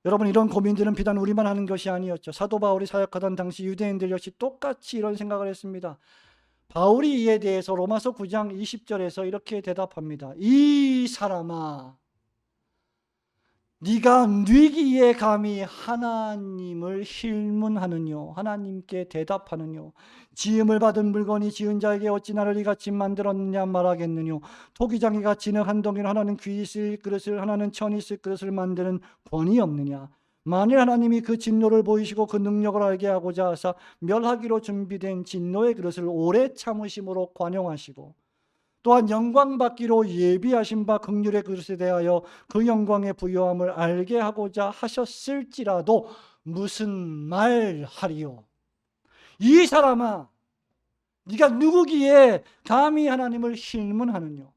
여러분, 이런 고민들은 비단 우리만 하는 것이 아니었죠. 사도 바울이 사역하던 당시 유대인들 역시 똑같이 이런 생각을 했습니다. 바울이 이에 대해서 로마서 9장 20절에서 이렇게 대답합니다. 이 사람아, 네가 뉘기에 감히 하나님을 힐문하느뇨? 하나님께 대답하느뇨? 지음을 받은 물건이 지은 자에게 어찌 나를 이같이 만들었느냐 말하겠느뇨? 토기장이가 진흙 한 덩이로 하나는 귀 쓸 그릇을 하나는 천이 쓸 그릇을 만드는 권이 없느냐? 만일 하나님이 그 진노를 보이시고 그 능력을 알게 하고자 하사 멸하기로 준비된 진노의 그릇을 오래 참으심으로 관용하시고 또한 영광받기로 예비하신 바 긍휼의 그릇에 대하여 그 영광의 부요함을 알게 하고자 하셨을지라도 무슨 말 하리요? 이 사람아, 네가 누구기에 감히 하나님을 힐문하느뇨?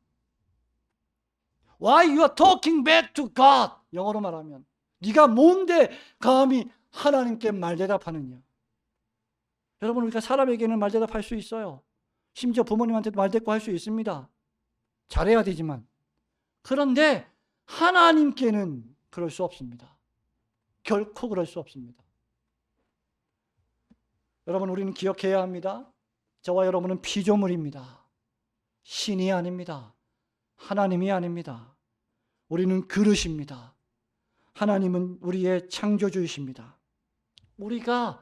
Why you are talking back to God? 영어로 말하면 네가 뭔데 감히 하나님께 말대답하느냐? 여러분, 우리가 사람에게는 말대답할 수 있어요. 심지어 부모님한테도 말대꾸 할 수 있습니다. 잘해야 되지만. 그런데 하나님께는 그럴 수 없습니다. 결코 그럴 수 없습니다. 여러분, 우리는 기억해야 합니다. 저와 여러분은 피조물입니다. 신이 아닙니다. 하나님이 아닙니다. 우리는 그릇입니다. 하나님은 우리의 창조주이십니다. 우리가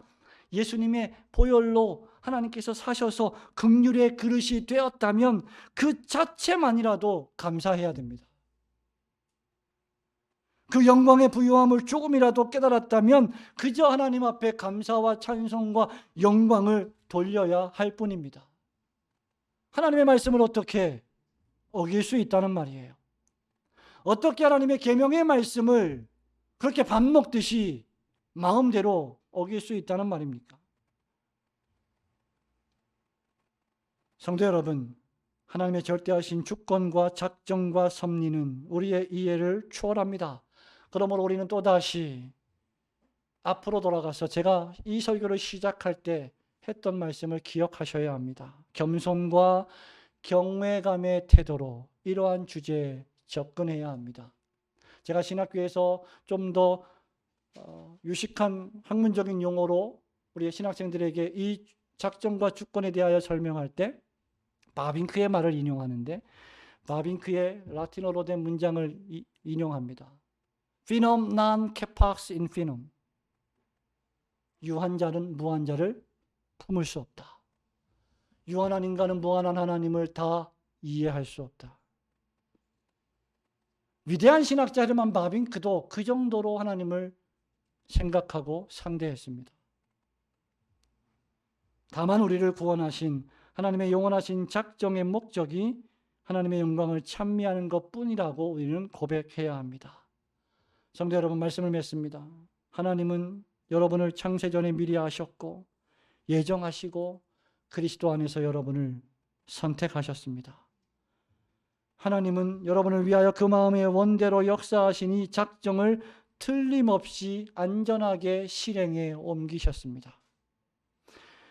예수님의 보혈로 하나님께서 사셔서 긍휼의 그릇이 되었다면 그 자체만이라도 감사해야 됩니다. 그 영광의 부요함을 조금이라도 깨달았다면 그저 하나님 앞에 감사와 찬송과 영광을 돌려야 할 뿐입니다. 하나님의 말씀을 어떻게 어길 수 있다는 말이에요? 어떻게 하나님의 계명의 말씀을 그렇게 밥 먹듯이 마음대로 어길 수 있다는 말입니까? 성도 여러분, 하나님의 절대하신 주권과 작정과 섭리는 우리의 이해를 초월합니다. 그러므로 우리는 또다시 앞으로 돌아가서 제가 이 설교를 시작할 때 했던 말씀을 기억하셔야 합니다. 겸손과 경외감의 태도로 이러한 주제에 접근해야 합니다. 제가 신학교에서 좀 더 유식한 학문적인 용어로 우리 신학생들에게 이 작정과 주권에 대하여 설명할 때 바빙크의 말을 인용하는데, 바빙크의 라틴어로 된 문장을 인용합니다. Finum non capax infinum. 유한 자는 무한 자를 품을 수 없다. 유한한 인간은 무한한 하나님을 다 이해할 수 없다. 위대한 신학자 헤르만 바빙크도 그 정도로 하나님을 생각하고 상대했습니다. 다만 우리를 구원하신 하나님의 영원하신 작정의 목적이 하나님의 영광을 찬미하는 것뿐이라고 우리는 고백해야 합니다. 성도 여러분, 말씀을 맺습니다. 하나님은 여러분을 창세전에 미리 아셨고 예정하시고 그리스도 안에서 여러분을 선택하셨습니다. 하나님은 여러분을 위하여 그 마음의 원대로 역사하신 이 작정을 틀림없이 안전하게 실행에 옮기셨습니다.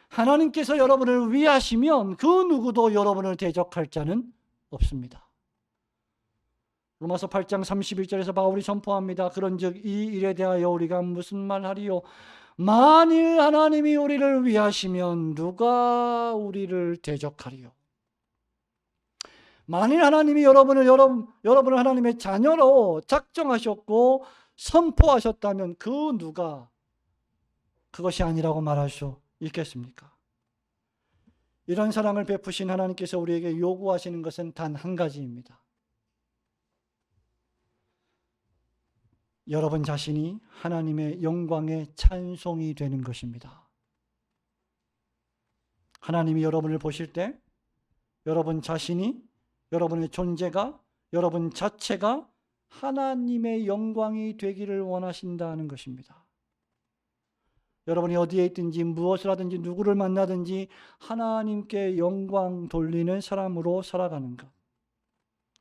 하나님께서 여러분을 위하시면 그 누구도 여러분을 대적할 자는 없습니다. 로마서 8장 31절에서 바울이 선포합니다. 그런즉 이 일에 대하여 우리가 무슨 말하리요? 만일 하나님이 우리를 위하시면 누가 우리를 대적하리요? 만일 하나님이 여러분을 하나님의 자녀로 작정하셨고 선포하셨다면 그 누가 그것이 아니라고 말할 수 있겠습니까? 이런 사랑을 베푸신 하나님께서 우리에게 요구하시는 것은 단 한 가지입니다. 여러분 자신이 하나님의 영광의 찬송이 되는 것입니다. 하나님이 여러분을 보실 때 여러분 자신이, 여러분의 존재가, 여러분 자체가 하나님의 영광이 되기를 원하신다는 것입니다. 여러분이 어디에 있든지 무엇을 하든지 누구를 만나든지 하나님께 영광 돌리는 사람으로 살아가는 것.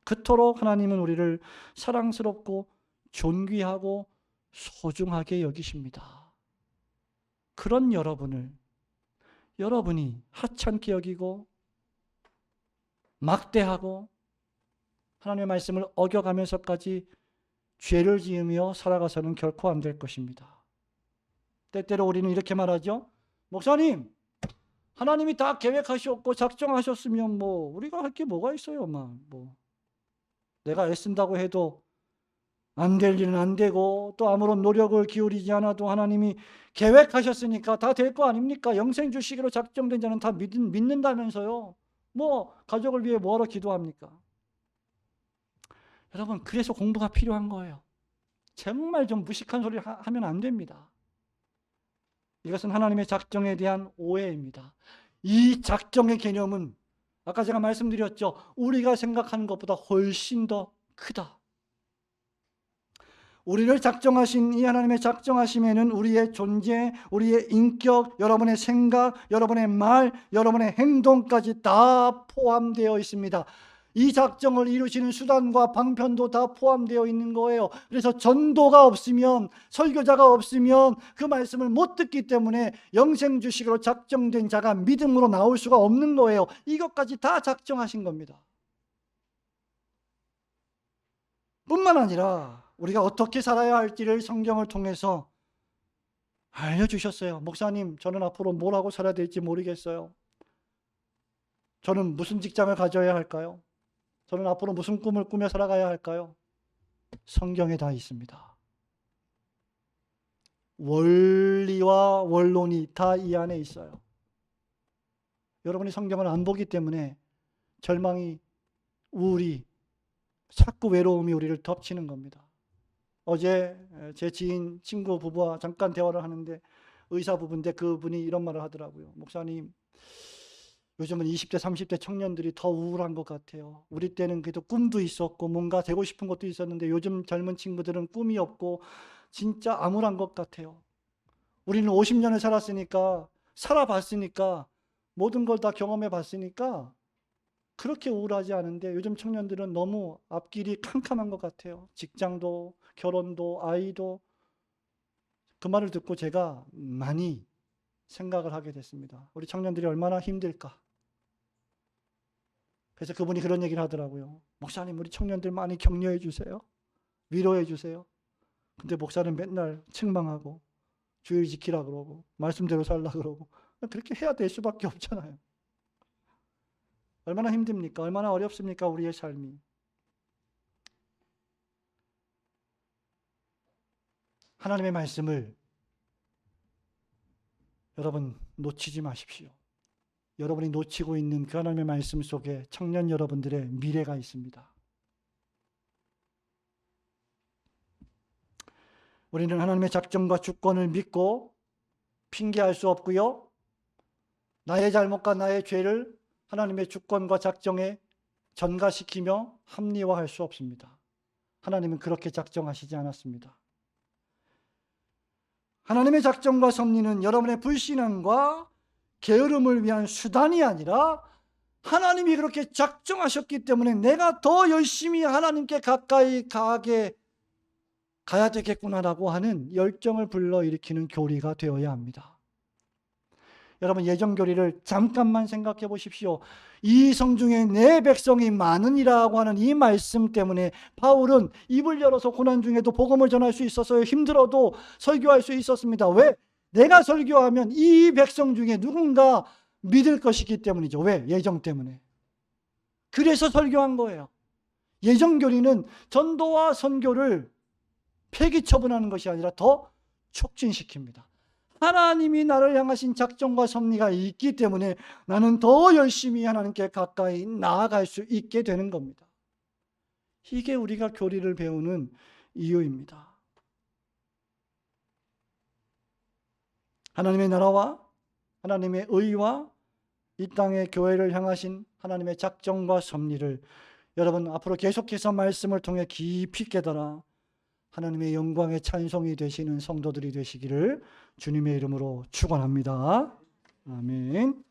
그토록 하나님은 우리를 사랑스럽고 존귀하고 소중하게 여기십니다. 그런 여러분이 하찮게 여기고 막대하고 하나님의 말씀을 어겨가면서까지 죄를 지으며 살아가서는 결코 안 될 것입니다. 때때로 우리는 이렇게 말하죠. 목사님, 하나님이 다 계획하셨고 작정하셨으면 우리가 할 게 뭐가 있어요. 내가 애쓴다고 해도 안 될 일은 안 되고 또 아무런 노력을 기울이지 않아도 하나님이 계획하셨으니까 다 될 거 아닙니까? 영생 주시기로 작정된 자는 다 믿는다면서요. 가족을 위해 뭐하러 기도합니까? 여러분, 그래서 공부가 필요한 거예요. 정말 좀 무식한 소리 하면 안 됩니다. 이것은 하나님의 작정에 대한 오해입니다. 이 작정의 개념은 아까 제가 말씀드렸죠. 우리가 생각하는 것보다 훨씬 더 크다. 우리를 작정하신 이 하나님의 작정하심에는 우리의 존재, 우리의 인격, 여러분의 생각, 여러분의 말, 여러분의 행동까지 다 포함되어 있습니다. 이 작정을 이루시는 수단과 방편도 다 포함되어 있는 거예요. 그래서 전도가 없으면, 설교자가 없으면 그 말씀을 못 듣기 때문에 영생 주식으로 작정된 자가 믿음으로 나올 수가 없는 거예요. 이것까지 다 작정하신 겁니다. 뿐만 아니라 우리가 어떻게 살아야 할지를 성경을 통해서 알려주셨어요. 목사님, 저는 앞으로 뭘 하고 살아야 될지 모르겠어요. 저는 무슨 직장을 가져야 할까요? 저는 앞으로 무슨 꿈을 꾸며 살아가야 할까요? 성경에 다 있습니다. 원리와 원론이 다 이 안에 있어요. 여러분이 성경을 안 보기 때문에 절망이, 우울이, 자꾸 외로움이 우리를 덮치는 겁니다. 어제 제 지인 친구 부부와 잠깐 대화를 하는데 의사 부부인데 그분이 이런 말을 하더라고요. 목사님, 요즘은 20대 30대 청년들이 더 우울한 것 같아요. 우리 때는 그래도 꿈도 있었고 뭔가 되고 싶은 것도 있었는데 요즘 젊은 친구들은 꿈이 없고 진짜 암울한 것 같아요. 우리는 50년을 살았으니까, 살아봤으니까, 모든 걸 다 경험해 봤으니까 그렇게 우울하지 않은데 요즘 청년들은 너무 앞길이 캄캄한 것 같아요. 직장도, 결혼도, 아이도. 그 말을 듣고 제가 많이 생각을 하게 됐습니다. 우리 청년들이 얼마나 힘들까. 그래서 그분이 그런 얘기를 하더라고요. 목사님, 우리 청년들 많이 격려해 주세요. 위로해 주세요. 근데 목사는 맨날 책망하고 주일 지키라 그러고 말씀대로 살라 그러고 그렇게 해야 될 수밖에 없잖아요. 얼마나 힘듭니까? 얼마나 어렵습니까? 우리의 삶이. 하나님의 말씀을 여러분 놓치지 마십시오. 여러분이 놓치고 있는 그 하나님의 말씀 속에 청년 여러분들의 미래가 있습니다. 우리는 하나님의 작정과 주권을 믿고 핑계할 수 없고요. 나의 잘못과 나의 죄를 하나님의 주권과 작정에 전가시키며 합리화할 수 없습니다. 하나님은 그렇게 작정하시지 않았습니다. 하나님의 작정과 섭리는 여러분의 불신앙과 게으름을 위한 수단이 아니라 하나님이 그렇게 작정하셨기 때문에 내가 더 열심히 하나님께 가까이 가야 되겠구나라고 하는 열정을 불러일으키는 교리가 되어야 합니다. 여러분, 예정교리를 잠깐만 생각해 보십시오. 이 성중에 내 백성이 많으니라고 하는 이 말씀 때문에 바울은 입을 열어서 고난 중에도 복음을 전할 수 있었어요. 힘들어도 설교할 수 있었습니다. 왜? 내가 설교하면 이 백성 중에 누군가 믿을 것이기 때문이죠. 왜? 예정 때문에. 그래서 설교한 거예요. 예정교리는 전도와 선교를 폐기 처분하는 것이 아니라 더 촉진시킵니다. 하나님이 나를 향하신 작정과 섭리가 있기 때문에 나는 더 열심히 하나님께 가까이 나아갈 수 있게 되는 겁니다. 이게 우리가 교리를 배우는 이유입니다. 하나님의 나라와 하나님의 의와 이 땅의 교회를 향하신 하나님의 작정과 섭리를 여러분 앞으로 계속해서 말씀을 통해 깊이 깨달아 하나님의 영광의 찬송이 되시는 성도들이 되시기를 주님의 이름으로 축원합니다. 아멘.